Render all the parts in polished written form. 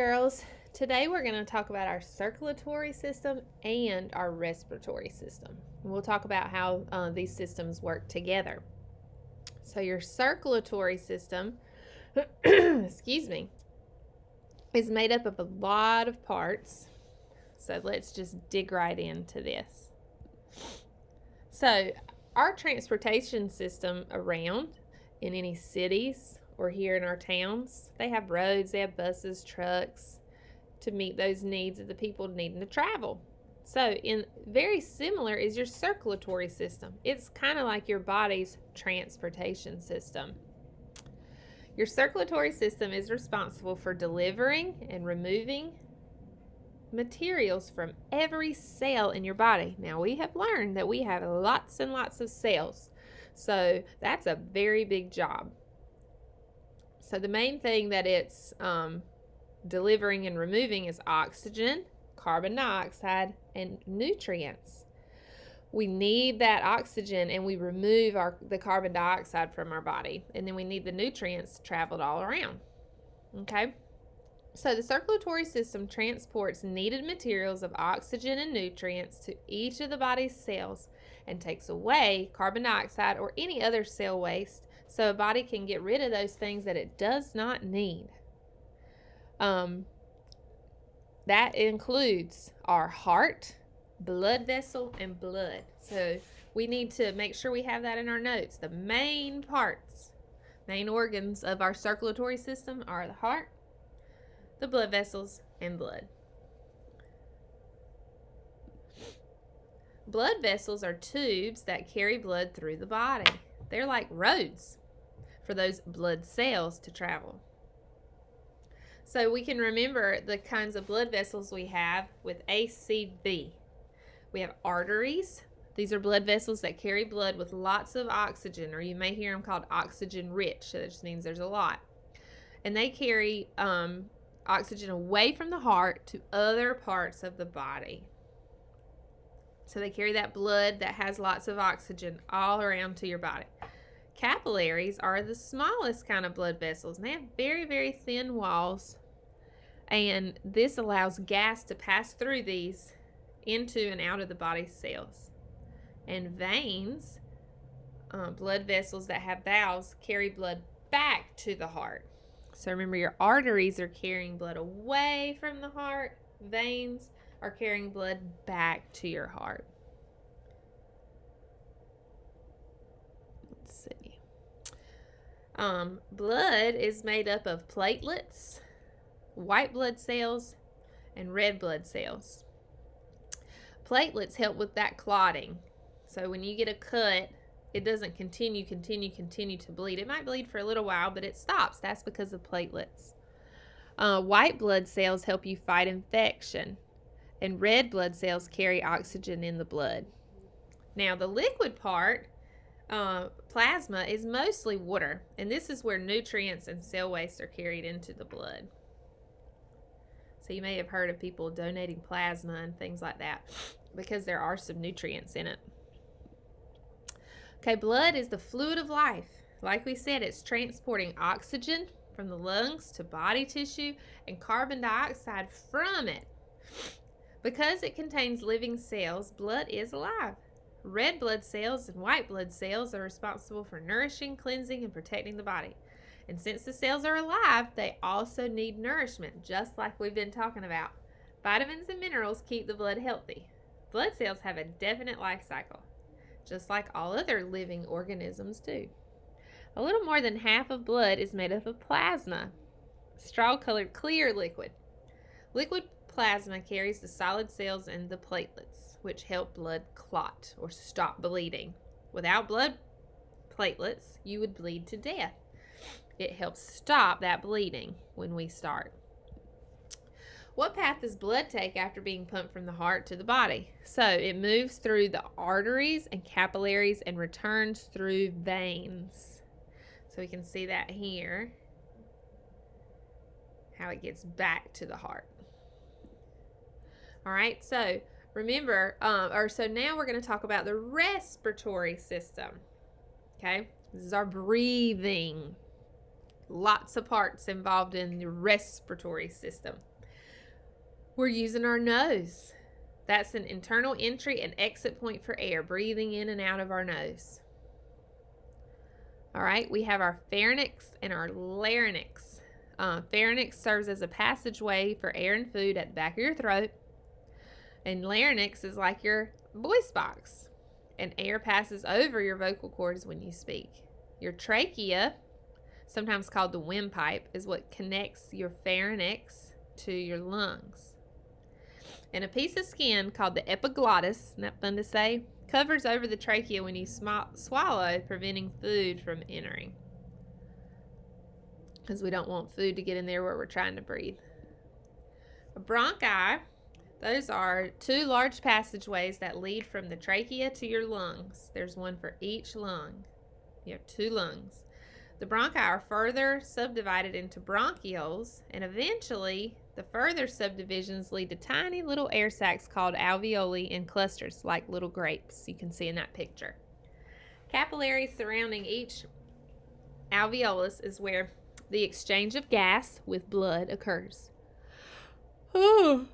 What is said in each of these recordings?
Girls, today we're going to talk about our circulatory system and our respiratory system. We'll talk about how these systems work together. So your circulatory system, excuse me, is made up of a lot of parts. So let's just dig right into this. So our transportation system around in any cities or here in our towns, they have roads, they have buses, trucks to meet those needs of the people needing to travel. So very similar is your circulatory system. It's kind of like your body's transportation system. Your circulatory system is responsible for delivering and removing materials from every cell in your body. Now, we have learned that we have lots and lots of cells, so that's a very big job. So the main thing that it's delivering and removing is oxygen, carbon dioxide, and nutrients. We need that oxygen and we remove the carbon dioxide from our body, and then we need the nutrients traveled all around. Okay? So the circulatory system transports needed materials of oxygen and nutrients to each of the body's cells and takes away carbon dioxide or any other cell waste so a body can get rid of those things that it does not need. That includes our heart, blood vessel, and blood. So we need to make sure we have that in our notes. The main parts, main organs of our circulatory system are the heart, the blood vessels, and blood. Blood vessels are tubes that carry blood through the body. They're like roads for those blood cells to travel. So we can remember the kinds of blood vessels we have with ACV. We have arteries. These are blood vessels that carry blood with lots of oxygen, or you may hear them called oxygen rich. So that just means there's a lot. And they carry oxygen away from the heart to other parts of the body. So they carry that blood that has lots of oxygen all around to your body. Capillaries are the smallest kind of blood vessels, and they have very, very thin walls, and this allows gas to pass through these into and out of the body's cells. And veins, blood vessels that have valves, carry blood back to the heart. So remember, your arteries are carrying blood away from the heart. Veins are carrying blood back to your heart. Let's see. Blood is made up of platelets, white blood cells, and red blood cells. Platelets help with that clotting. So when you get a cut, it doesn't continue to bleed. It might bleed for a little while, but it stops. That's because of platelets. White blood cells help you fight infection, and red blood cells carry oxygen in the blood. Now, the liquid part, plasma, is mostly water, and this is where nutrients and cell waste are carried into the blood. So you may have heard of people donating plasma and things like that because there are some nutrients in it. Okay, blood is the fluid of life. Like we said, it's transporting oxygen from the lungs to body tissue and carbon dioxide from it. Because it contains living cells, blood is alive. Red blood cells and white blood cells are responsible for nourishing, cleansing, and protecting the body. And since the cells are alive, they also need nourishment, just like we've been talking about. Vitamins and minerals keep the blood healthy. Blood cells have a definite life cycle, just like all other living organisms do. A little more than half of blood is made up of plasma, straw-colored clear liquid. Liquid plasma carries the solid cells and the platelets, which help blood clot or stop bleeding. Without blood platelets, you would bleed to death. It helps stop that bleeding when we start. What path does blood take after being pumped from the heart to the body? So it moves through the arteries and capillaries and returns through veins. So we can see that here, how it gets back to the heart. All right, so remember, so now we're going to talk about the respiratory system. Okay, this is our breathing. Lots of parts involved in the respiratory system. We're using our nose. That's an internal entry and exit point for air, breathing in and out of our nose. All right, we have our pharynx and our larynx. Pharynx serves as a passageway for air and food at the back of your throat. And larynx is like your voice box. And air passes over your vocal cords when you speak. Your trachea, sometimes called the windpipe, is what connects your pharynx to your lungs. And a piece of skin called the epiglottis, isn't that fun to say, covers over the trachea when you swallow, preventing food from entering. Because we don't want food to get in there where we're trying to breathe. Bronchi, those are two large passageways that lead from the trachea to your lungs. There's one for each lung. You have two lungs. The bronchi are further subdivided into bronchioles, and eventually the further subdivisions lead to tiny little air sacs called alveoli in clusters, like little grapes you can see in that picture. Capillaries surrounding each alveolus is where the exchange of gas with blood occurs. Oh,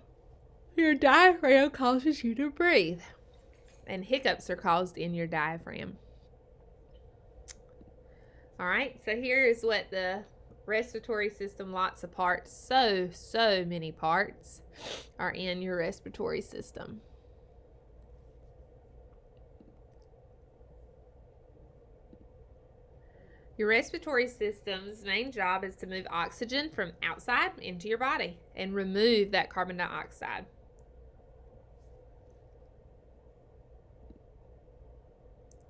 your diaphragm causes you to breathe, and hiccups are caused in your diaphragm. All right, so here is what the respiratory system, lots of parts, so many parts are in your respiratory system. Your respiratory system's main job is to move oxygen from outside into your body and remove that carbon dioxide.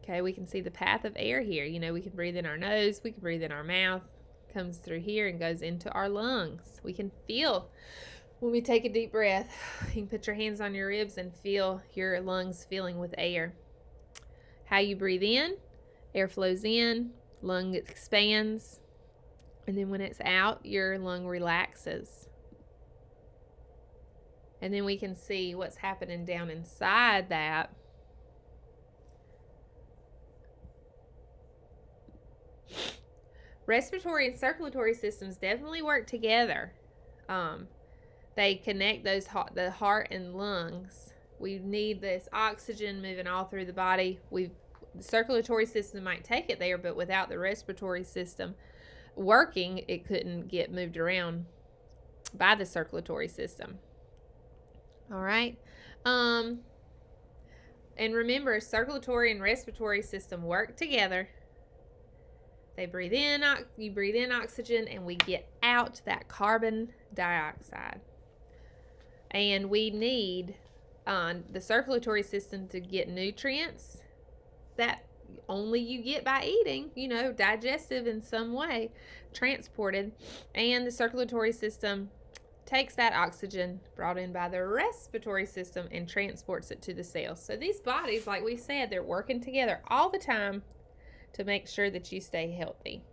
Okay, we can see the path of air here. You know, we can breathe in our nose, we can breathe in our mouth, comes through here and goes into our lungs. We can feel when we take a deep breath. You can put your hands on your ribs and feel your lungs filling with air. How you breathe in, air flows in, lung expands, and then when it's out, your lung relaxes. And then we can see what's happening down inside that. Respiratory and circulatory systems definitely work together. They connect the heart and lungs. We need this oxygen moving all through the body. The circulatory system might take it there, but without the respiratory system working, it couldn't get moved around by the circulatory system. All right. And remember, circulatory and respiratory system work together. They breathe in, you breathe in oxygen, and we get out that carbon dioxide. And we need the circulatory system to get nutrients that only you get by eating, digestive in some way, transported. And the circulatory system takes that oxygen brought in by the respiratory system and transports it to the cells. So these bodies, like we said, they're working together all the time to make sure that you stay healthy.